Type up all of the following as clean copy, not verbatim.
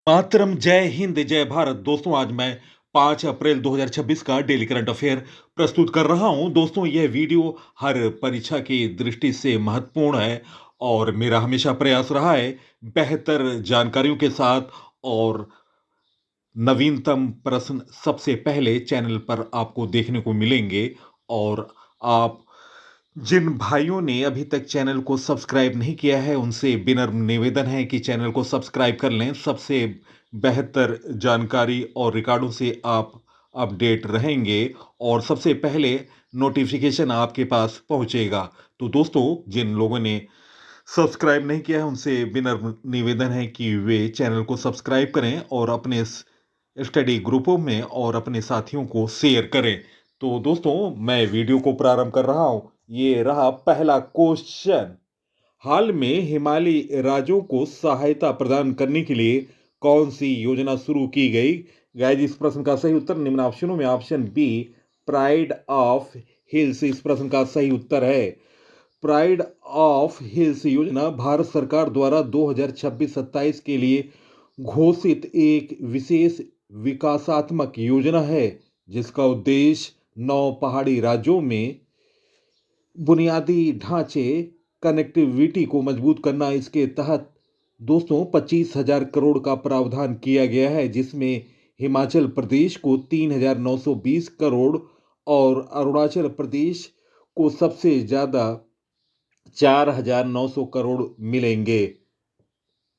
मातरम, जय हिंद, जय भारत। दोस्तों, आज मैं 5 अप्रैल 2026 का डेली करंट अफेयर प्रस्तुत कर रहा हूं। दोस्तों, यह वीडियो हर परीक्षा की दृष्टि से महत्वपूर्ण है और मेरा हमेशा प्रयास रहा है बेहतर जानकारियों के साथ और नवीनतम प्रश्न सबसे पहले चैनल पर आपको देखने को मिलेंगे। और आप जिन भाइयों ने अभी तक चैनल को सब्सक्राइब नहीं किया है उनसे विनम्र निवेदन है कि चैनल को सब्सक्राइब कर लें। सबसे बेहतर जानकारी और रिकॉर्डों से आप अपडेट रहेंगे और सबसे पहले नोटिफिकेशन आपके पास पहुंचेगा। तो दोस्तों, जिन लोगों ने सब्सक्राइब नहीं किया है उनसे विनम्र निवेदन है कि वे चैनल को सब्सक्राइब करें और अपने स्टडी ग्रुपों में और अपने साथियों को शेयर करें। तो दोस्तों, मैं वीडियो को प्रारंभ कर रहा हूं। ये रहा पहला क्वेश्चन। हाल में हिमालयी राज्यों को सहायता प्रदान करने के लिए कौन सी योजना शुरू की गई? गाइस, इस प्रश्न का सही उत्तर निम्न ऑप्शनों में option B, pride of hills, इस प्रश्न का सही उत्तर है। प्राइड ऑफ हिल्स योजना भारत सरकार द्वारा 2026-27 के लिए घोषित एक विशेष विकासात्मक योजना है जिसका उद्देश्य 9 पहाड़ी राज्यों में बुनियादी ढांचे कनेक्टिविटी को मजबूत करना। इसके तहत दोस्तों 25,000 करोड़ का प्रावधान किया गया है जिसमें हिमाचल प्रदेश को 3,920 करोड़ और अरुणाचल प्रदेश को सबसे ज़्यादा 4,900 करोड़ मिलेंगे।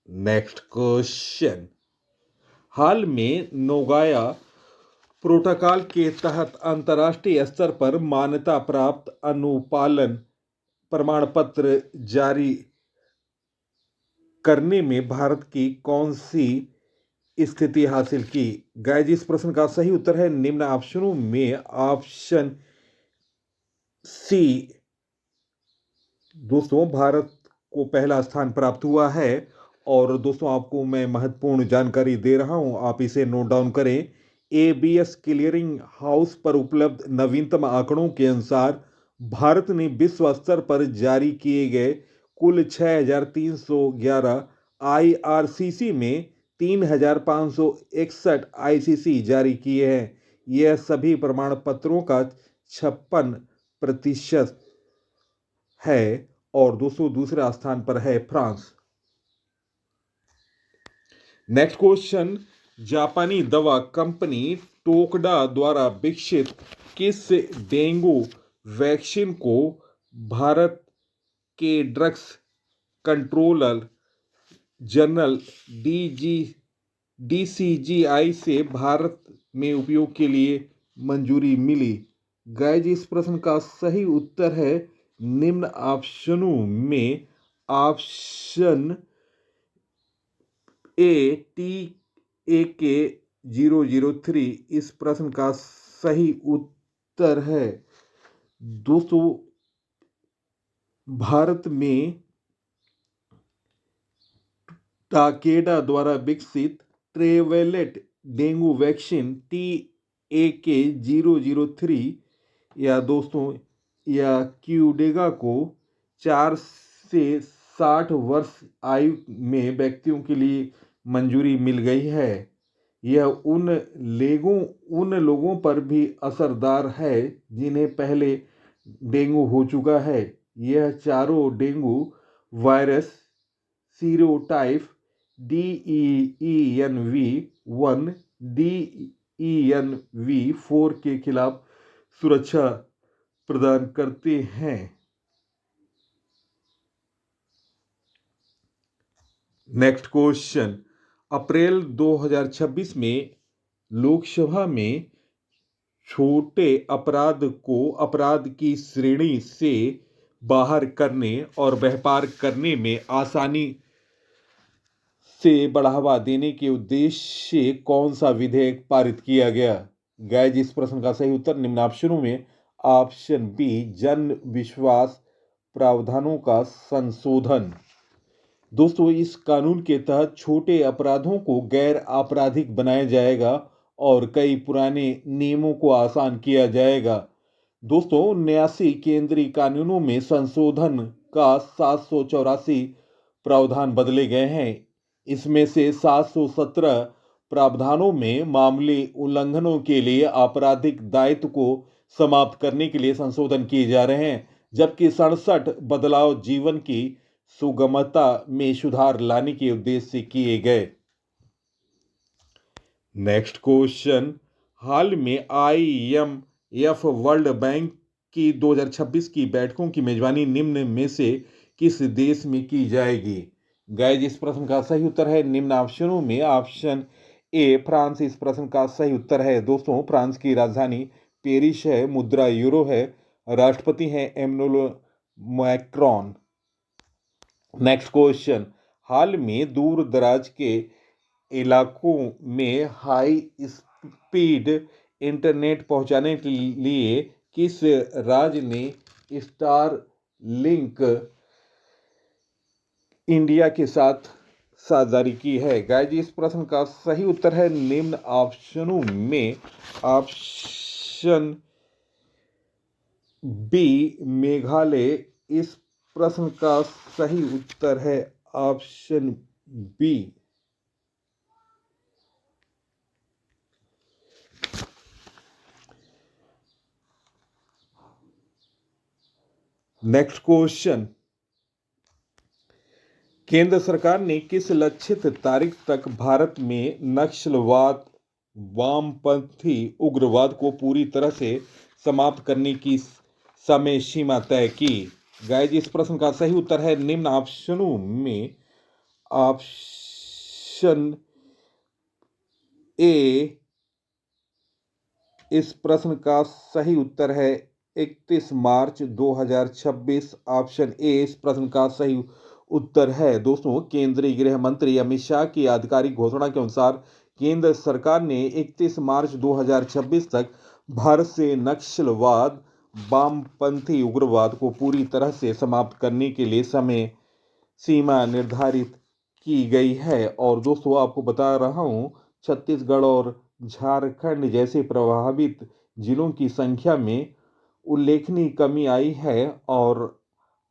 Next question. हाल में नोगाया प्रोटोकॉल के तहत अंतर्राष्ट्रीय स्तर पर मान्यता प्राप्त अनुपालन प्रमाण पत्र जारी करने में भारत की कौन सी स्थिति हासिल की? गाइस, इस प्रश्न का सही उत्तर है निम्न ऑप्शनों में ऑप्शन सी। दोस्तों, भारत को पहला स्थान प्राप्त हुआ है। और दोस्तों, आपको मैं महत्वपूर्ण जानकारी दे रहा हूं, आप इसे नोट डाउन करें। एबीएस क्लियरिंग हाउस पर उपलब्ध नवीनतम आंकड़ों के अनुसार भारत ने विश्व स्तर पर जारी किए गए कुल 6,311 आईआरसीसी में 3,561 आईसीसी जारी किए हैं। यह सभी प्रमाण पत्रों का 56% है। और दोस्तों, दूसरा स्थान पर है फ्रांस। Next question. जापानी दवा कंपनी टोकड़ा द्वारा विकसित किस डेंगू वैक्सीन को भारत के ड्रग्स कंट्रोलर जनरल डीसीजीआई से भारत में उपयोग के लिए मंजूरी मिली? गाइस, इस प्रश्न का सही उत्तर है निम्न ऑप्शनों में ऑप्शन ATAK003, इस प्रश्न का सही उत्तर है। दोस्तों, भारत में टाकेडा द्वारा विकसित ट्रेवेलेट डेंगू वैक्सीन TAK003 या दोस्तों या क्यूडेगा को 4 से 60 वर्ष आयु में व्यक्तियों के लिए मंजूरी मिल गई है। यह उन लोगों पर भी असरदार है जिन्हें पहले डेंगू हो चुका है। यह चारों dengue virus serotype DENV1, DENV4 के खिलाफ सुरक्षा प्रदान करते हैं। Next question. अप्रैल 2026 में लोकसभा में छोटे अपराध को अपराध की श्रेणी से बाहर करने और व्यापार करने में आसानी से बढ़ावा देने के उद्देश्य से कौन सा विधेयक पारित किया गया? गाइस, इस प्रश्न का सही उत्तर निम्न ऑप्शनों में ऑप्शन बी, जन विश्वास प्रावधानों का संशोधन। दोस्तों, इस कानून के तहत छोटे अपराधों को गैर आपराधिक बनाया जाएगा और कई पुराने नियमों को आसान किया जाएगा। दोस्तों, 79 केंद्रीय कानूनों में संशोधन का 784 प्रावधान बदले गए हैं। इसमें से 717 प्रावधानों में मामूली उल्लंघनों के लिए आपराधिक दायित्व को समाप्त करने के लिए संशोधन किए जा रहे हैं, जबकि 67 बदलाव जीवन की सुगमता में सुधार लाने के उद्देश्य से किए गए। नेक्स्ट क्वेश्चन, हाल में IMF वर्ल्ड बैंक की 2026 की बैठकों की मेजबानी निम्न में से किस देश में की जाएगी? गाइस, इस प्रश्न का सही उत्तर है निम्न ऑप्शनों में ऑप्शन ए फ्रांस। इस प्रश्न का सही उत्तर है दोस्तों फ्रांस की राजधानी पेरिस है, मुद्रा यूरो है, राष्ट्रपति हैं एमनुएल मैक्रोन। नेक्स्ट क्वेश्चन, हाल में दूर दराज के इलाकों में हाई स्पीड इंटरनेट पहुंचाने के लिए किस राज्य ने स्टार लिंक इंडिया के साथ साझेदारी की है? गाइस, इस प्रश्न का सही उत्तर है निम्न ऑप्शनों में ऑप्शन बी मेघालय। इस प्रश्न का सही उत्तर है ऑप्शन बी। नेक्स्ट क्वेश्चन, केंद्र सरकार ने किस लक्षित तारीख तक भारत में नक्सलवाद, वामपंथी उग्रवाद को पूरी तरह से समाप्त करने की समय सीमा तय की? गाइस, इस प्रश्न का सही उत्तर है निम्न ऑप्शनों में ऑप्शन ए। इस प्रश्न का सही उत्तर है 31 मार्च 2026। ऑप्शन ए इस प्रश्न का सही उत्तर है दोस्तों केंद्रीय गृह मंत्री अमित शाह की आधिकारिक घोषणा के अनुसार केंद्र सरकार ने 31 मार्च 2026 तक भारत से नक्सलवाद, वामपंथी उग्रवाद को पूरी तरह से समाप्त करने के लिए समय सीमा निर्धारित की गई है। और दोस्तों आपको बता रहा हूं, छत्तीसगढ़ और झारखंड जैसे प्रभावित जिलों की संख्या में उल्लेखनीय कमी आई है और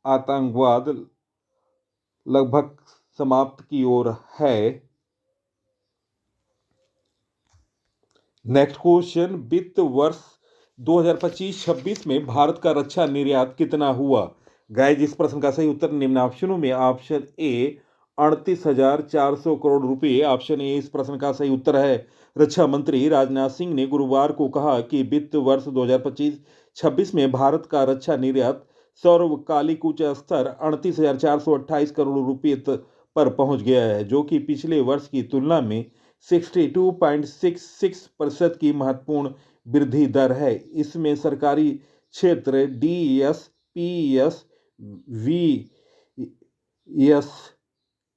आतंकवाद लगभग समाप्त की ओर है। नेक्स्ट क्वेश्चन, वित्त वर्ष 2025-26 में भारत का रक्षा निर्यात कितना हुआ? गाइस, इस प्रश्न का सही उत्तर निम्न ऑप्शनों में ऑप्शन ए 38,400 करोड़ रुपए। ऑप्शन ए इस प्रश्न का सही उत्तर है। रक्षा मंत्री राजनाथ सिंह ने गुरुवार को कहा कि वित्त वर्ष 2025-26 में भारत का रक्षा निर्यात सर्वकालिक उच्च स्तर 38,428 करोड़ रुपए पर पहुंच गया है, जो कि पिछले वर्ष की तुलना में 62.66% की महत्वपूर्ण वृद्धि दर है। इसमें सरकारी क्षेत्र DES, PES, VES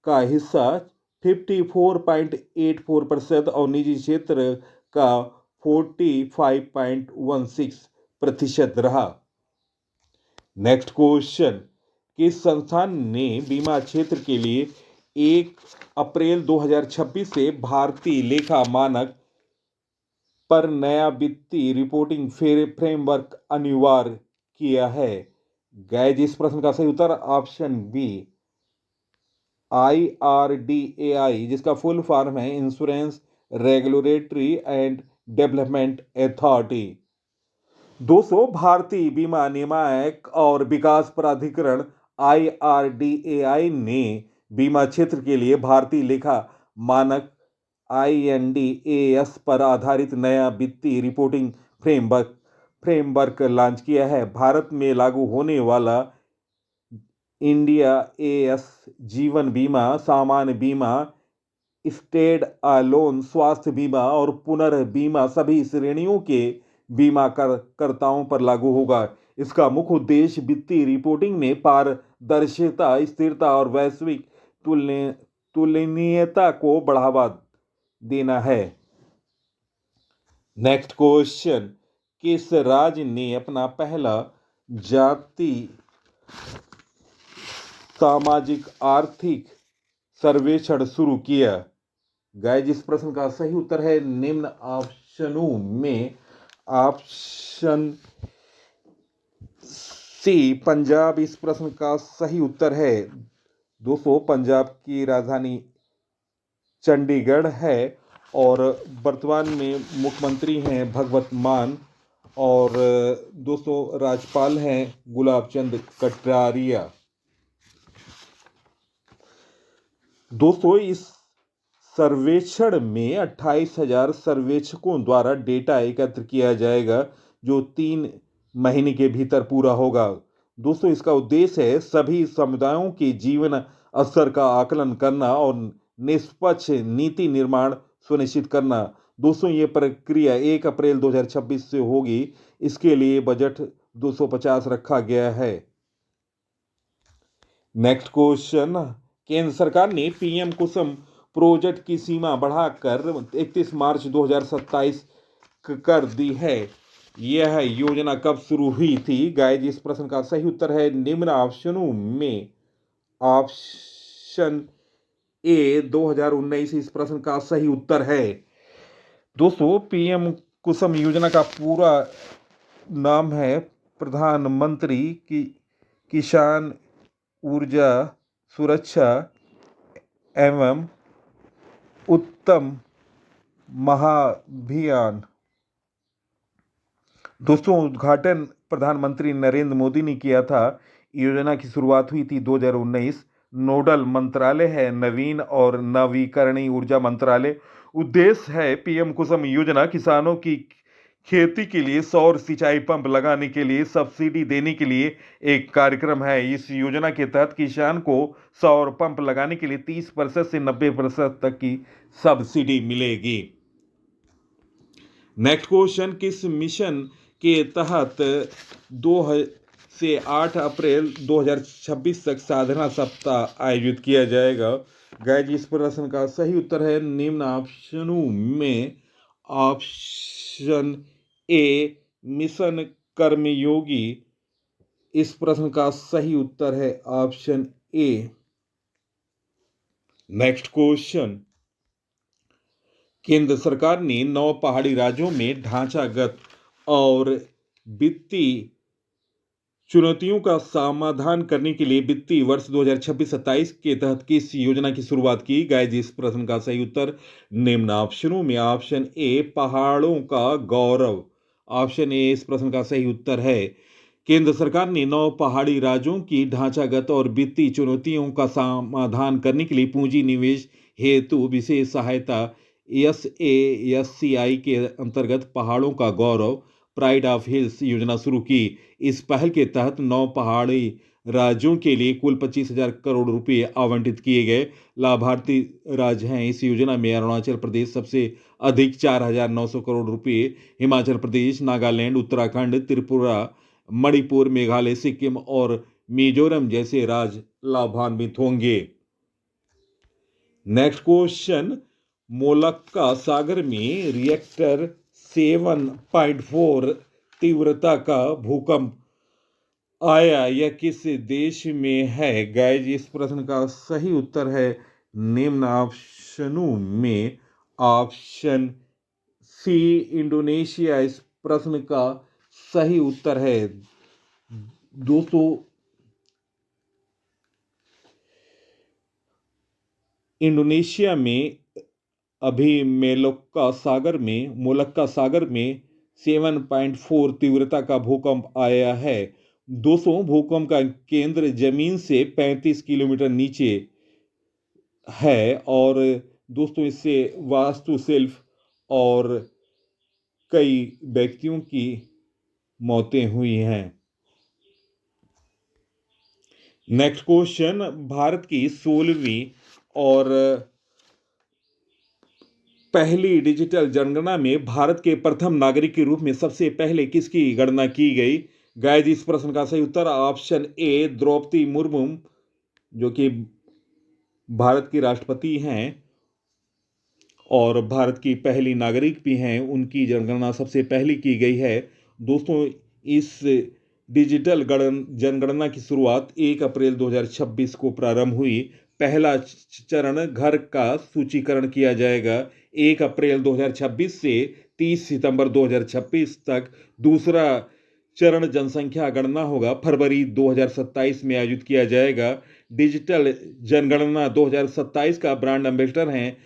का हिस्सा 54.84% और निजी क्षेत्र का 45.16% रहा। नेक्स्ट क्वेश्चन, किस संस्थान ने बीमा क्षेत्र के लिए 1 अप्रैल 2026 से भारतीय लेखा मानक पर नया वित्तीय रिपोर्टिंग फ्रेमवर्क अनिवार्य किया है? गाइस, इस प्रश्न का सही उत्तर ऑप्शन बी IRDAI, जिसका फुल फॉर्म है insurance regulatory and development authority. 200 भारतीय बीमा नियामक और विकास प्राधिकरण IRDAI ने बीमा क्षेत्र के लिए भारतीय लेखा मानक INDAS पर आधारित नया वित्तीय रिपोर्टिंग फ्रेमवर्क लॉन्च किया है। भारत में लागू होने वाला इंडिया AS जीवन बीमा, सामान्य बीमा, स्टैंड अलोन स्वास्थ्य बीमा और पुनर्बीमा सभी श्रेणियों के बीमा करताओं पर लागू होगा। इसका मुख्य उद्देश्य वित्तीय रिपोर्टिंग में पारदर्शिता, स्थिरता और वैश्विक तुलनीयता को बढ़ावा देना है। नेक्स्ट क्वेश्चन, किस राज्य ने अपना पहला जाति सामाजिक आर्थिक सर्वेक्षण शुरू किया? गाइस, इस प्रश्न का सही उत्तर है निम्न ऑप्शनों में ऑप्शन सी पंजाब। इस प्रश्न का सही उत्तर है दोस्तों पंजाब की राजधानी चंडीगढ़ है और वर्तमान में मुख्यमंत्री हैं भगवत मान और दोस्तों राज्यपाल हैं गुलाब चंद कटारिया। दोस्तों इस सर्वेक्षण में 28,000 सर्वेक्षकों द्वारा डेटा एकत्र किया जाएगा जो 3 महीने के भीतर पूरा होगा। दोस्तों इसका उद्देश्य है सभी समुदायों के जीवन स्तर का आकलन करना और निष्पक्ष नीति निर्माण सुनिश्चित करना। दोस्तों ये प्रक्रिया 1 अप्रैल 2026 से होगी। इसके लिए बजट 250 रखा गया है। नेक्स्ट क्वेश्चन, केंद्र सरकार ने पीएम कुसुम प्रोजेक्ट की सीमा बढ़ाकर 31 मार्च 2027 कर दी है। यह योजना कब शुरू हुई थी? गाइस इस प्रश्न का सही उत्तर है निम्न ऑप्शनों में ऑप्शन ए 2019 इस प्रश्न का सही उत्तर है। दोस्तों पीएम कुसुम योजना का पूरा नाम है प्रधानमंत्री किसान ऊर्जा सुरक्षा एवं उत्तम महाभियान। दोस्तों उद्घाटन प्रधानमंत्री नरेंद्र मोदी ने किया था। योजना की शुरुआत हुई थी 2019। नोडल मंत्रालय है नवीन और नवीकरणीय ऊर्जा मंत्रालय। उद्देश्य है पीएम कुसुम योजना किसानों की खेती के लिए सौर सिंचाई पंप लगाने के लिए सब्सिडी देने के लिए एक कार्यक्रम है। इस योजना के तहत किसान को सौर पंप लगाने के लिए 30% से 90% तक की सब्सिडी मिलेगी। नेक्स्ट क्वेश्चन, किस मिशन के तहत 2 से 8 अप्रैल 2026 तक साधना सप्ताह आयोजित किया जाएगा? गाइस इस प्रश्न का सही उत्तर है निम्न ऑप्शनों में ऑप्शन ए मिशन कर्मयोगी। इस प्रश्न का सही उत्तर है ऑप्शन ए। नेक्स्ट क्वेश्चन, केंद्र सरकार ने 9 पहाड़ी राज्यों में ढांचागत और वित्तीय चुनौतियों का समाधान करने के लिए वित्तीय वर्ष 2026-27 के तहत किस योजना की शुरुआत की? गाइस इस प्रश्न का सही उत्तर निम्न ऑप्शनों में ऑप्शन ए पहाड़ों का गौरव। ऑप्शन ए इस प्रश्न का सही उत्तर है। केंद्र सरकार ने 9 पहाड़ी राज्यों की ढांचागत और वित्तीय चुनौतियों का समाधान करने के लिए पूंजी निवेश हेतु विशेष सहायता SASCI के अंतर्गत पहाड़ों का गौरव प्राइड ऑफ हिल्स योजना शुरू की। इस पहल के तहत 9 पहाड़ी राज्यों के लिए कुल 25,000 करोड़ रुपए आवंटित किए गए। लाभार्थी राज्य हैं इस योजना में अरुणाचल प्रदेश सबसे अधिक 4,900 करोड़ रुपए, हिमाचल प्रदेश, नागालैंड, उत्तराखंड, त्रिपुरा, मणिपुर, मेघालय, सिक्किम और मिजोरम जैसे राज्य लाभान्वित होंगे। नेक्स्ट क्वेश्चन, मोलक्का सागर में रिएक्टर 7.4 तीव्रता का भूकंप आया, यह किस देश में है? गाइस इस प्रश्न का सही उत्तर है निम्न ऑप्शनों में ऑप्शन सी इंडोनेशिया। इस प्रश्न का सही उत्तर है। दोस्तों इंडोनेशिया में अभी मोलक्का सागर में 7.4 तीव्रता का भूकंप आया है। दोस्तों भूकंप का केंद्र जमीन से 35 किलोमीटर नीचे है और दोस्तों इससे वास्तुशिल्प और कई व्यक्तियों की मौतें हुई हैं। नेक्स्ट क्वेश्चन, भारत की 16वीं और पहली डिजिटल जनगणना में भारत के प्रथम नागरिक के रूप में सबसे पहले किसकी गणना की गई? गाइस इस प्रश्न का सही उत्तर ऑप्शन ए द्रौपदी मुर्मू, जो कि भारत की राष्ट्रपति हैं और भारत की पहली नागरिक भी हैं, उनकी जनगणना सबसे पहले की गई है। दोस्तों इस डिजिटल जनगणना की शुरुआत 1 अप्रैल 2026 को प्रारंभ हुई। पहला चरण घर का सूचीकरण किया जाएगा 1 अप्रैल 2026 से 30 सितंबर 2026 तक। दूसरा चरण जनसंख्या गणना होगा, फरवरी 2027 में आयोजित किया जाएगा। डिजिटल जनगणना 2027 का ब्रांड एम्बेसडर हैं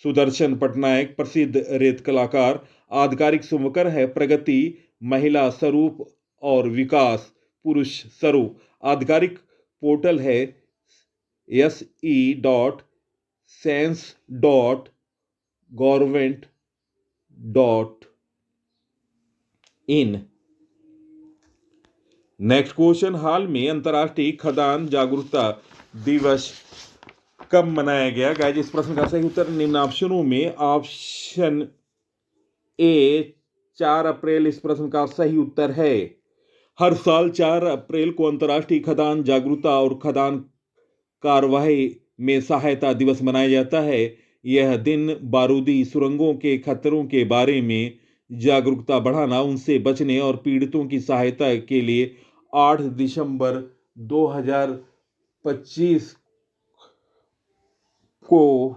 सुदर्शन पटनायक प्रसिद्ध रेत कलाकार। आधिकारिक शुभकर है प्रगति महिला स्वरूप और विकास पुरुष स्वरूप। आधिकारिक पोर्टल है se.sense.government.in। नेक्स्ट क्वेश्चन, हाल में अंतर्राष्ट्रीय खदान जागरूकता दिवस कब मनाया गया? गाइस इस प्रश्न का सही उत्तर निम्न ऑप्शनों में ऑप्शन ए 4 अप्रैल इस प्रश्न का सही उत्तर है। हर साल 4 अप्रैल को अंतर्राष्ट्रीय खदान जागरूकता और खदान कार्यवाही में सहायता दिवस मनाया जाता है। यह दिन बारूदी सुरंगों के खतरों के बारे में जागरूकता बढ़ाना, उनसे बचने और पीड़ितों की सहायता के लिए 8 दिसंबर 2025 को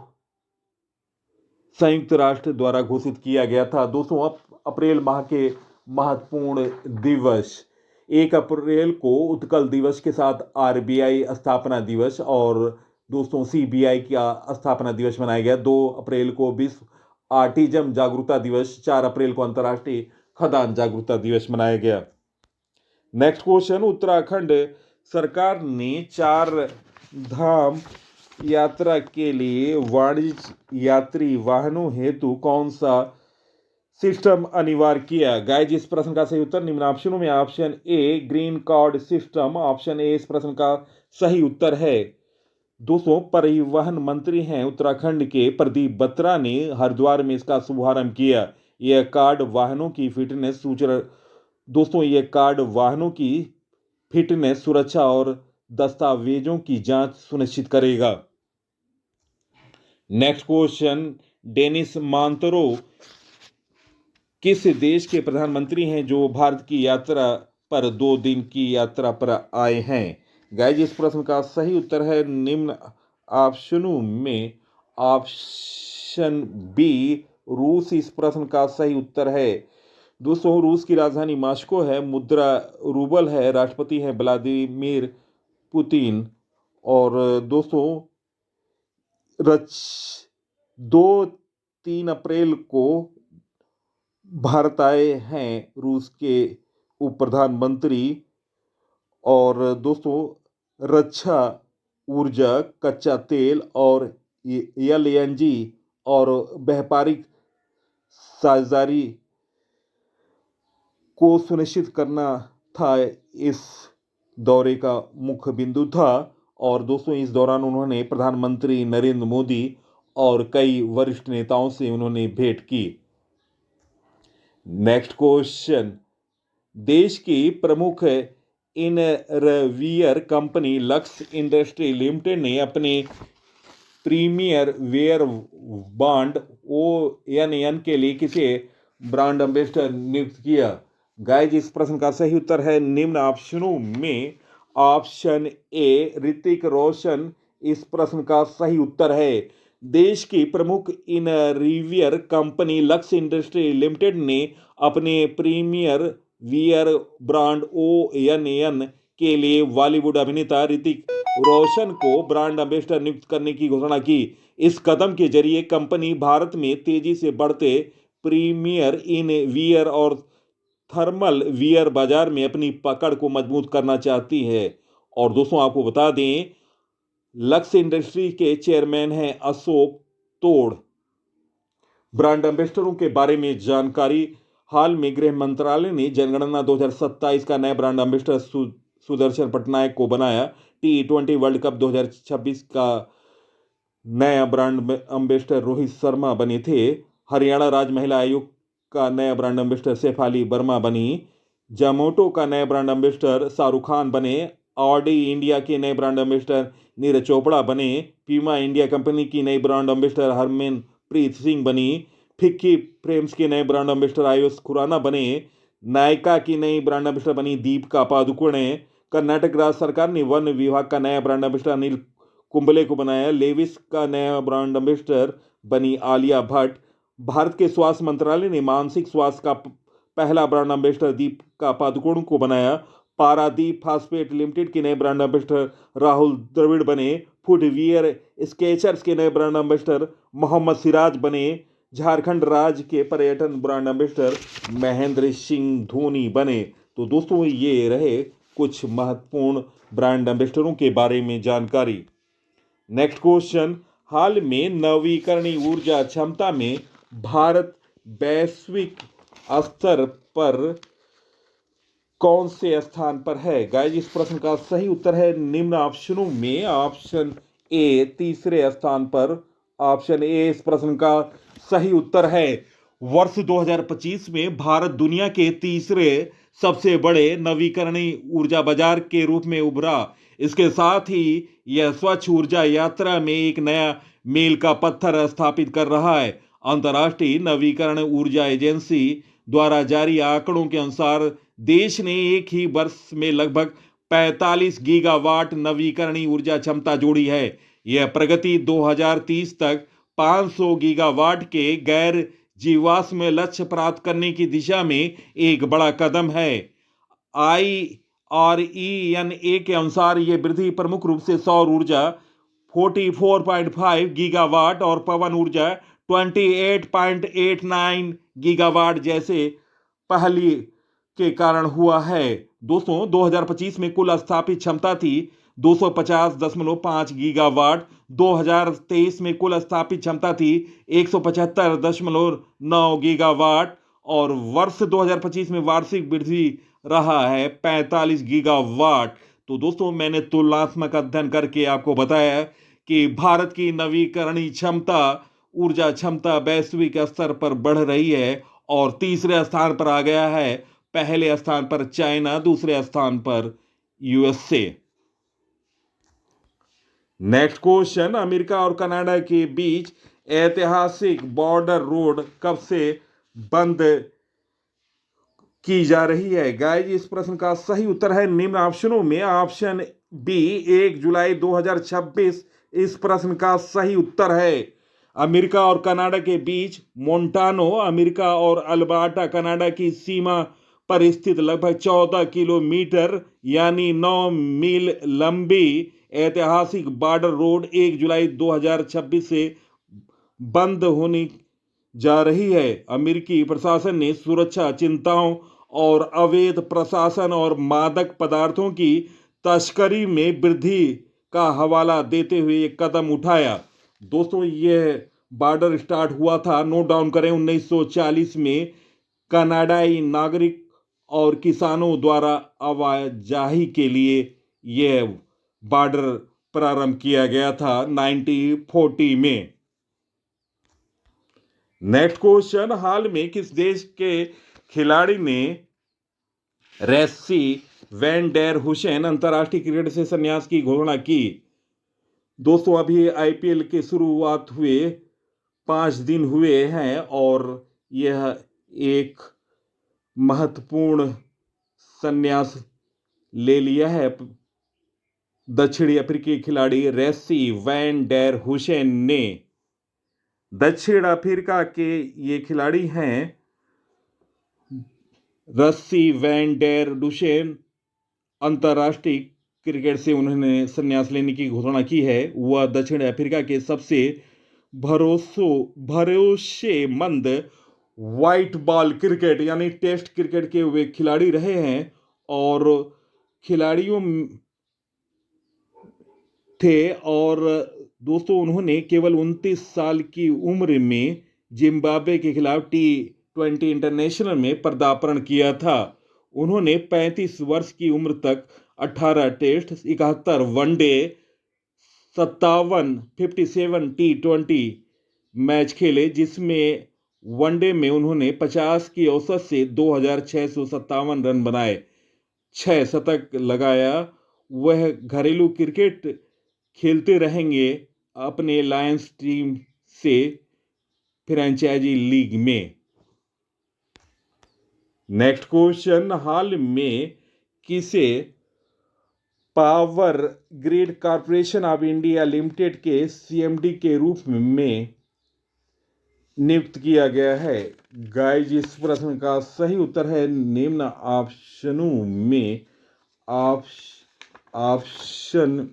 संयुक्त राष्ट्र द्वारा घोषित किया गया था। दोस्तों अप्रैल माह के महत्वपूर्ण दिवस, 1 अप्रैल को उत्कल दिवस के साथ आरबीआई स्थापना दिवस और दोस्तों सीबीआई का स्थापना दिवस मनाया गया। 2 अप्रैल को विश्व ऑटिज्म जागरूकता दिवस, 4 अप्रैल को अंतर्राष्ट्रीय खदान जागरूकता दिवस मनाया गया। नेक्स्ट क्वेश्चन, उत्तराखंड सरकार ने 4 धाम यात्रा के लिए वाणिज्य यात्री वाहनों हेतु कौन सा सिस्टम अनिवार्य किया? गाइस इस प्रश्न का सही उत्तर निम्न ऑप्शनों में option A green card system, option A इस प्रश्न का सही उत्तर है। दोस्तों परिवहन मंत्री हैं उत्तराखंड के प्रदीप बत्रा ने हरिद्वार में इसका शुभारंभ किया। यह कार्ड वाहनों की फिटनेस सुरक्षा और दस्तावेजों की जांच सुनिश्चित करेगा। नेक्स्ट क्वेश्चन, डेनिस मांतरो किस देश के प्रधानमंत्री हैं जो भारत की यात्रा पर 2 दिन की यात्रा पर आए हैं? गाइस इस प्रश्न का सही उत्तर है निम्न ऑप्शनों में ऑप्शन बी रूस इस प्रश्न का सही उत्तर है। दोस्तों रूस की राजधानी मॉस्को है, मुद्रा रूबल है, राष्ट्रपति हैं व्लादिमीर पुतिन और दोस्तों 2-3 अप्रैल को भारत आए हैं रूस के उप प्रधानमंत्री और दोस्तों रक्षा, ऊर्जा, कच्चा तेल और एलएनजी और व्यापारिक साझेदारी को सुनिश्चित करना था इस दौरे का मुख्य बिंदु था। और दोस्तों इस दौरान उन्होंने प्रधानमंत्री नरेंद्र मोदी और कई वरिष्ठ नेताओं से उन्होंने भेंट की। नेक्स्ट क्वेश्चन, देश की प्रमुख innerwear company lux industry limited ने अपने प्रीमियर वेयर ब्रांड ONN के लिए किसे ब्रांड एम्बेसडर नियुक्त किया? गाइस इस प्रश्न का सही उत्तर है निम्न ऑप्शनों में ऑप्शन ए ऋतिक रोशन इस प्रश्न का सही उत्तर है। देश की प्रमुख innerwear company lux industry limited ने अपने प्रीमियर वियर ब्रांड ONN के लिए बॉलीवुड अभिनेता ऋतिक रोशन को ब्रांड एम्बेसडर नियुक्त करने की घोषणा की। इस कदम के जरिए कंपनी भारत में तेजी से बढ़ते प्रीमियर इन वियर और थर्मल वियर बाजार में अपनी पकड़ को मजबूत करना चाहती है। और दोस्तों आपको बता दें लक्स इंडस्ट्री के चेयरमैन हैं अशोक तोड़। ब्रांड एम्बेसडरों के बारे में जानकारी, हाल में गृह मंत्रालय ने जनगणना 2027 का नया ब्रांड एम्बेसडर सुदर्शन पटनायक को बनाया। T20 वर्ल्ड कप 2026 का नया ब्रांड एम्बेसडर रोहित शर्मा बने थे। हरियाणा राज्य महिला आयोग का नया ब्रांड एम्बेसडर सैफाली वर्मा बनी। जोमैटो का नया ब्रांड एम्बेसडर शाहरुख खान बने। ऑडी इंडिया के नए ब्रांड एम्बेसडर नीरज चोपड़ा बने। पीमा इंडिया कंपनी की नई ब्रांड एम्बेसडर हरमनप्रीत सिंह बनी। फिक्की फ्रेम्स के नए ब्रांड एम्बेसडर आयुष खुराना बने। नायका की नई ब्रांड एम्बेसडर बनी दीपिका पादुकोणे। कर्नाटक राज्य सरकार ने वन विभाग का नया ब्रांड एम्बेसडर अनिल कुंबले को बनाया। लेविस का नया ब्रांड एम्बेसडर बनी आलिया भट्ट। भारत के स्वास्थ्य मंत्रालय ने मानसिक स्वास्थ्य का पहला ब्रांड एम्बेसडर दीपिका पादुकोण को बनाया। पारादीप फास्फेट लिमिटेड के नए ब्रांड एम्बेसडर राहुल द्रविड़ बने। फुटवियर स्केचर्स के नए ब्रांड एम्बेसडर मोहम्मद सिराज बने झारखंड राज्य के पर्यटन ब्रांड एम्बेसडर, महेंद्र सिंह धोनी बने। तो दोस्तों ये रहे कुछ महत्वपूर्ण ब्रांड एम्बेसडरों के बारे में जानकारी। नेक्स्ट क्वेश्चन, हाल में नवीकरणीय ऊर्जा क्षमता में भारत वैश्विक स्तर पर कौन से स्थान पर है? गाइस इस प्रश्न का सही उत्तर है निम्न ऑप्शनों में ऑप्शन ए तीसरे स्थान पर। ऑप्शन ए इस प्रश्न का सही उत्तर है। वर्ष 2025 में भारत दुनिया के तीसरे सबसे बड़े नवीकरणीय ऊर्जा बाजार के रूप में उभरा। इसके साथ ही यह स्वच्छ ऊर्जा यात्रा में एक नया मील का पत्थर स्थापित कर रहा है। अंतर्राष्ट्रीय नवीकरण ऊर्जा एजेंसी द्वारा जारी आंकड़ों के अनुसार देश ने एक ही वर्ष में लगभग 45 गीगावाट नवीकरणीय ऊर्जा क्षमता जोड़ी है। यह प्रगति 2030 तक 500 गीगावाट के गैर जीवाश्म लक्ष्य प्राप्त करने की दिशा में एक बड़ा कदम है। IRENA के अनुसार यह वृद्धि प्रमुख रूप से सौर ऊर्जा 44.5 गीगावाट और पवन ऊर्जा 28.89 गीगावाट जैसे पहली के कारण हुआ है। दोस्तों 2025 में कुल स्थापित क्षमता थी 250.5 गीगावाट। 2023 में कुल स्थापित क्षमता थी 175.9 गीगावाट और वर्ष 2025 में वार्षिक वृद्धि रहा है 45 गीगावाट। तो दोस्तों मैंने तुलनात्मक अध्ययन करके आपको बताया कि भारत की नवीकरणीय क्षमता ऊर्जा क्षमता वैश्विक स्तर पर बढ़ रही है और तीसरे स्थान पर आ गया है। पहले स्थान पर चाइना, दूसरे स्थान पर यूएसए। नेक्स्ट क्वेश्चन, अमेरिका और कनाडा के बीच ऐतिहासिक बॉर्डर रोड कब से बंद की जा रही है? गाइस इस प्रश्न का सही उत्तर है निम्न ऑप्शनों में ऑप्शन बी 1 जुलाई 2026 इस प्रश्न का सही उत्तर है। अमेरिका और कनाडा के बीच मोंटानो अमेरिका और अल्बर्टा कनाडा की सीमा पर स्थित लगभग 14 किलोमीटर यानी 9 मील लंबी ऐतिहासिक बॉर्डर रोड 1 जुलाई 2026 से बंद होने जा रही है। अमेरिकी प्रशासन ने सुरक्षा चिंताओं और अवैध प्रशासन और मादक पदार्थों की तस्करी में वृद्धि का हवाला देते हुए एक कदम उठाया। दोस्तों यह बॉर्डर स्टार्ट हुआ था, नोट डाउन करें, 1940 में कनाडाई नागरिक और किसानों द्वारा आवाजाही के लिए यह बॉर्डर प्रारंभ किया गया था 1940 में। नेक्स्ट क्वेश्चन, हाल में किस देश के खिलाड़ी ने रेस्सी वैन डेर हुसैन अंतर्राष्ट्रीय क्रिकेट से संन्यास की घोषणा की? दोस्तों अभी आईपीएल के शुरुआत हुए 5 दिन हुए हैं और यह एक महत्वपूर्ण संन्यास ले लिया है दक्षिणी अफ्रीकी खिलाड़ी रेस्सी वैन डेर हुसैन ने। दक्षिण अफ्रीका के ये खिलाड़ी हैं रस्सी वैन डेर हुसैन। अंतर्राष्ट्रीय क्रिकेट से उन्होंने संन्यास लेने की घोषणा की है। वह दक्षिण अफ्रीका के सबसे भरोसेमंद व्हाइट बॉल क्रिकेट यानी टेस्ट क्रिकेट के वे खिलाड़ी रहे हैं और खिलाड़ियों थे। और दोस्तों उन्होंने केवल 29 साल की उम्र में जिम्बाब्वे के खिलाफ T20 इंटरनेशनल में पदार्पण किया था। उन्होंने 35 वर्ष की उम्र तक 18 टेस्ट, 71 वनडे, 57 T20 मैच खेले, जिसमें वनडे में उन्होंने 50 की औसत से 2657 रन बनाए, 6 शतक लगाया। वह घरेलू क्रिकेट खेलते रहेंगे अपने लायंस टीम से फ्रेंचाइजी लीग में। नेक्स्ट क्वेश्चन, हाल में किसे power grid corporation of India limited के सीएमडी के रूप में नियुक्त किया गया है? गाइस इस प्रश्न का सही उत्तर है निम्न ऑप्शनों में option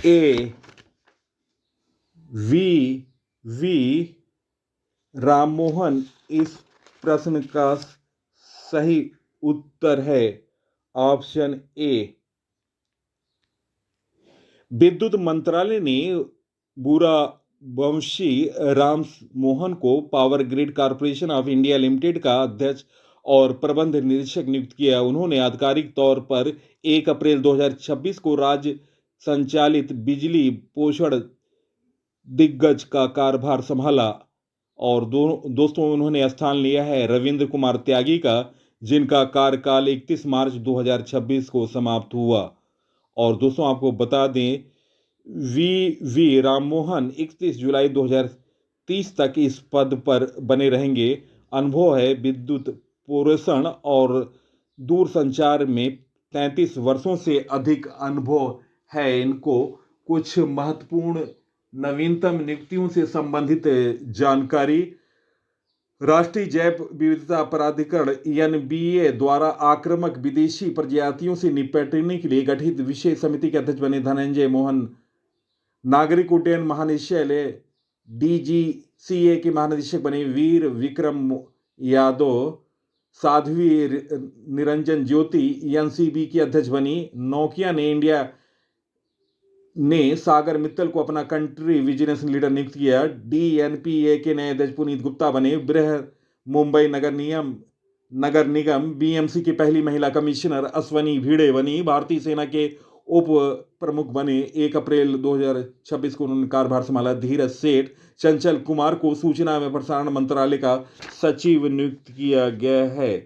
A V V Rammohan इस प्रश्न का सही उत्तर है ऑप्शन ए। विद्युत मंत्रालय ने बुरा वंशी राम मोहन को power grid corporation of India limited का अध्यक्ष और प्रबंध निदेशक नियुक्त किया। उन्होंने आधिकारिक तौर पर 1 अप्रैल 2026 को राज्य संचालित बिजली पोषण दिग्गज का कार्यभार संभाला। और दोस्तों उन्होंने स्थान लिया है रविंद्र कुमार त्यागी का, जिनका कार्यकाल 31 मार्च 2026 को समाप्त हुआ। और दोस्तों आपको बता दें वी राममोहन 31 जुलाई 2030 तक इस पद पर बने रहेंगे। अनुभव है विद्युत पोषण और दूरसंचार में 33 वर्षों से अधिक अनुभव है इनको। कुछ महत्वपूर्ण नवीनतम नियुक्तियों से संबंधित जानकारी। राष्ट्रीय जैव विविधता प्राधिकरण एनबीए द्वारा आक्रामक विदेशी प्रजातियों से निपटने के लिए गठित विशेष समिति के अध्यक्ष बने धनंजय मोहन। नागरिक उड्डयन महानिदेशालय डीजीसीए के महानिदेशक बने वीर विक्रम यादव। साध्वी निरंजन ज्योति एनसीबी की अध्यक्ष बनी। नोकिया ने इंडिया ने सागर मित्तल को अपना कंट्री विजिलेंस लीडर नियुक्त किया। डीएनपीए के नए अध्यक्ष पुनीत गुप्ता बने। बृहद मुंबई नगर निगम बीएमसी की पहली महिला कमिश्नर अश्वनी भिड़े बनी। भारतीय सेना के उप प्रमुख बने। 1 अप्रैल 2026 को उन्होंने कार्यभार संभाला। धीरज सेठ। चंचल कुमार को सूचना एवं प्रसारण मंत्रालय का सचिव नियुक्त किया गया है।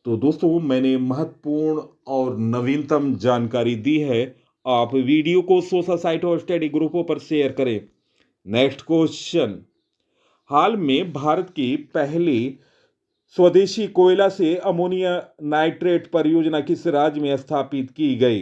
तो दोस्तों मैंने महत्वपूर्ण और नवीनतम जानकारी दी है। आप वीडियो को सोशल साइट और स्टडी ग्रुपों पर शेयर करें। नेक्स्ट क्वेश्चन, हाल में भारत की पहली स्वदेशी कोयला से अमोनिया नाइट्रेट परियोजना किस राज्य में स्थापित की गई?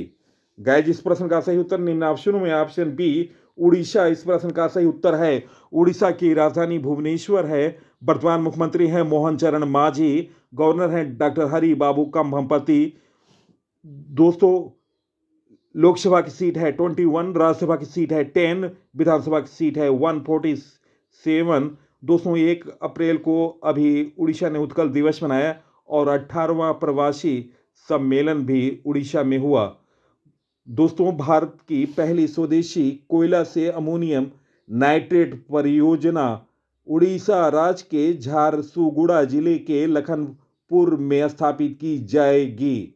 गाइस इस प्रश्न का सही उत्तर निम्न ऑप्शनों में ऑप्शन बी उड़ीसा इस प्रश्न का सही उत्तर है। उड़ीसा की राजधानी भुवनेश्वर है। वर्तमान मुख्यमंत्री हैं मोहन चरण मांझी। गवर्नर हैं डॉक्टर हरि बाबू कंभमपति। दोस्तों लोकसभा की सीट है 21, राज्यसभा की सीट है 10, विधानसभा की सीट है 147। दोस्तों 1 अप्रैल को अभी उड़ीसा ने उत्कल दिवस मनाया और 18वां प्रवासी सम्मेलन भी उड़ीसा में हुआ। दोस्तों भारत की पहली स्वदेशी कोयला से अमोनियम नाइट्रेट परियोजना उड़ीसा राज्य के झारसुगुड़ा जिले के लखनपुर में स्थापित की जाएगी।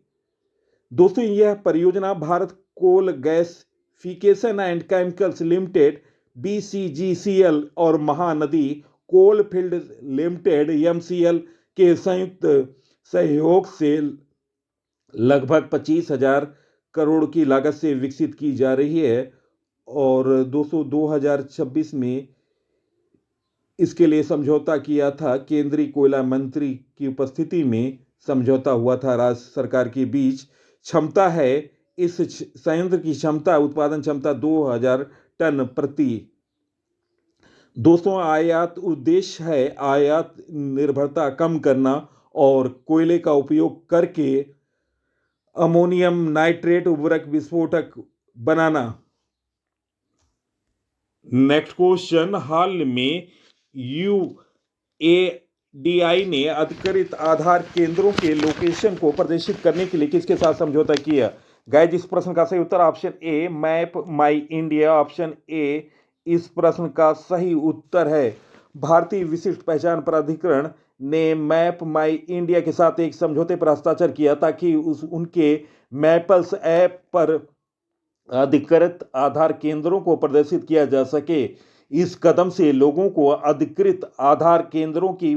दोस्तों यह परियोजना Bharat coal gasification and chemicals limited BCGCL और Mahanadi coal field limited MCL के संयुक्त सहयोग से लगभग 25,000 करोड़ की लागत से विकसित की जा रही है। और दोस्तों 2026 में इसके लिए समझौता किया था। केंद्रीय कोयला मंत्री की उपस्थिति में समझौता हुआ था राज्य सरकार के बीच। क्षमता है इस संयंत्र की क्षमता उत्पादन क्षमता 2000 टन प्रति। दोस्तों आयात उद्देश्य है आयात निर्भरता कम करना और कोयले का उपयोग करके अमोनियम नाइट्रेट उर्वरक विस्फोटक बनाना। नेक्स्ट क्वेश्चन, हाल में यूएडीआई ने अधिकृत आधार केंद्रों के लोकेशन को प्रदर्शित करने के लिए किसके साथ समझौता किया? गाइस इस प्रश्न का सही उत्तर option A map my India. Option A इस प्रश्न का सही उत्तर है। भारतीय विशिष्ट पहचान प्राधिकरण ने मैप माई इंडिया के साथ एक समझौते पर हस्ताक्षर किया ताकि उनके मैपल्स ऐप पर अधिकृत आधार केंद्रों को प्रदर्शित किया जा सके। इस कदम से लोगों को अधिकृत आधार केंद्रों की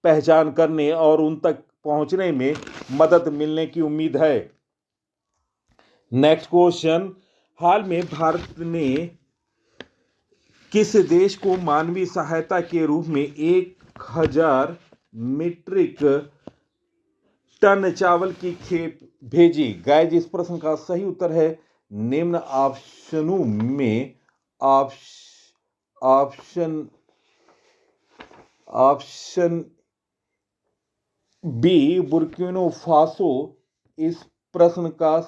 पहचान करने और उन तक पहुंचने में मदद मिलने की उम्मीद है। नेक्स्ट क्वेश्चन, हाल में भारत ने किस देश को मानवीय सहायता के रूप में 1000 मीट्रिक टन चावल की खेप भेजी? गाइस इस प्रश्न का सही उत्तर है निम्न ऑप्शनों में ऑप्शन बी बुर्किना फासो इस प्रश्न का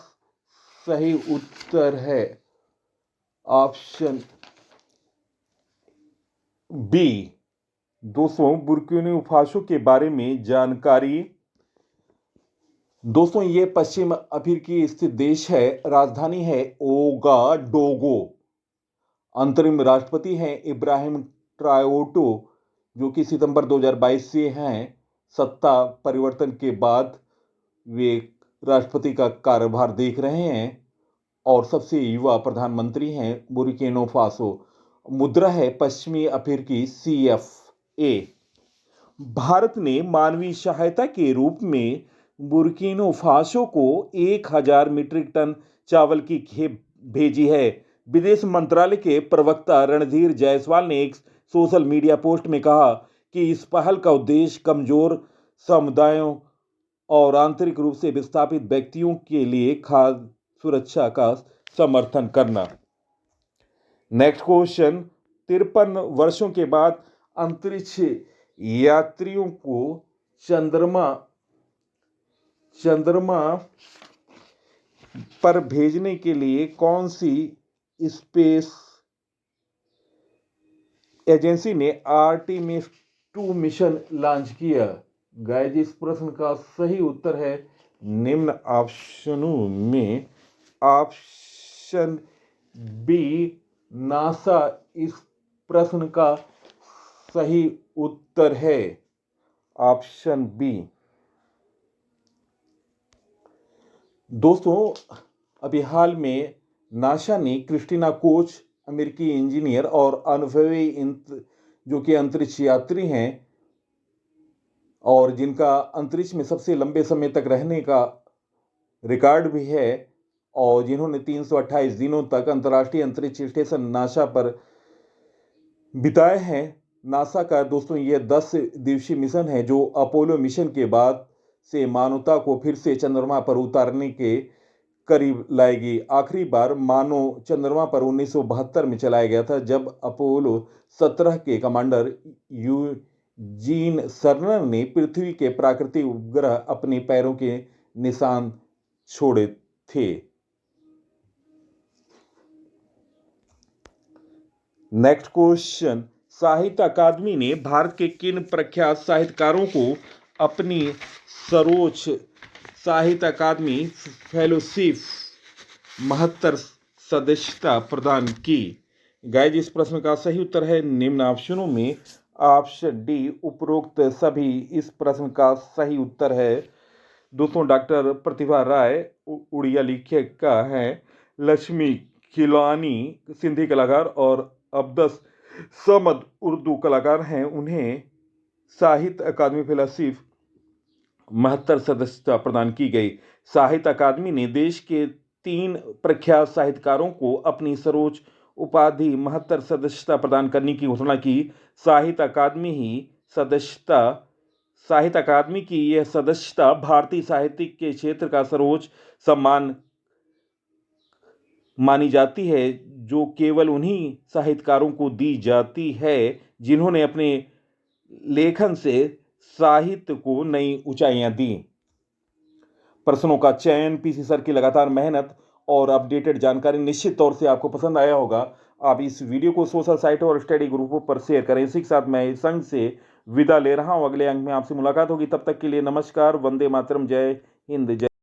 सही उत्तर है। Option B. दोस्तों बुर्किना फासो के बारे में जानकारी। दोस्तों ये पश्चिम अफ्रीकी स्थित देश है। राजधानी है ओगाडोगो। अंतरिम राष्ट्रपति हैं इब्राहिम ट्रायोटो, जो कि सितंबर 2022 से हैं। सत्ता परिवर्तन के बाद वे राष्ट्रपति का कार्यभार देख रहे हैं और सबसे युवा प्रधानमंत्री हैं बुर्किना फासो। मुद्रा है पश्चिमी अफ्रीकी CFA। भारत ने मानवीय सहायता के रूप में बुर्किना फासो को 1000 मीट्रिक टन चावल की खेप भेजी है। विदेश मंत्रालय के प्रवक्ता रणधीर जायसवाल ने एक सोशल मीडिया पोस्ट में कहा कि इस पहल का उद्देश्य कमजोर समुदायों और आंतरिक रूप से विस्थापित व्यक्तियों के लिए खाद्य सुरक्षा का समर्थन करना। Next question. 53 वर्षों के बाद अंतरिक्ष यात्रियों को चंद्रमा पर भेजने के लिए कौन सी स्पेस एजेंसी ने आर्टेमिस 2 मिशन लॉन्च किया? गाइस इस प्रश्न का सही उत्तर है निम्न ऑप्शनों में ऑप्शन बी नासा। इस प्रश्न का सही उत्तर है ऑप्शन बी। दोस्तों अभी हाल में नासा ने क्रिस्टिना कोच, अमेरिकी इंजीनियर और अनुभवी जो कि अंतरिक्ष यात्री हैं और जिनका अंतरिक्ष में सबसे लंबे समय तक रहने का रिकॉर्ड भी है और जिन्होंने 328 दिनों तक अंतर्राष्ट्रीय अंतरिक्ष स्टेशन नासा पर बिताए हैं। नासा का दोस्तों यह 10 दिवसीय मिशन है जो अपोलो मिशन के बाद से मानवता को फिर से चंद्रमा पर उतारने के करीब लाएगी। आखिरी बार मानव चंद्रमा पर 1972 में चलाया गया था, जब अपोलो 17 के कमांडर यूजीन सर्नर ने पृथ्वी के प्राकृतिक उपग्रह अपने पैरों के निशान छोड़े थे। Next question. साहित्य अकादमी ने भारत के किन प्रख्यात साहित्यकारों को अपनी सर्वोच्च साहित्य अकादमी फेलोशिप महत्तर सदस्यता प्रदान की? गाइस इस प्रश्न का सही उत्तर है निम्न ऑप्शनों में ऑप्शन डी उपरोक्त सभी। इस प्रश्न का सही उत्तर है दोस्तों डॉक्टर प्रतिभा राय उड़िया लेखिका हैं, लक्ष्मी खिलानी सिंधी कलाकार और अब्दस समद उर्दू कलाकार हैं। उन्हें साहित्य अकादमी फेलोशिप महत्तर सदस्यता प्रदान की गई। साहित्य अकादमी ने देश के 3 प्रख्यात साहित्यकारों को अपनी सर्वोच्च उपाधि महत्तर सदस्यता प्रदान करने की घोषणा की। साहित्य अकादमी की यह सदस्यता भारतीय साहित्य के क्षेत्र का सर्वोच्च सम्मान मानी जाती है, जो केवल उन्हीं साहित्यकारों को दी जाती है जिन्होंने अपने लेखन से साहित्य को नई ऊंचाइयां दी। प्रश्नों का चयन, पीसी सर की लगातार मेहनत और अपडेटेड जानकारी निश्चित तौर से आपको पसंद आया होगा। आप इस वीडियो को सोशल साइटों और स्टडी ग्रुपों पर शेयर करें। इसी के साथ मैं इस संघ से विदा ले रहा हूं। अगले अंक में आपसे मुलाकात होगी। तब तक के लिए नमस्कार, वंदे मातरम, जय हिंद, जय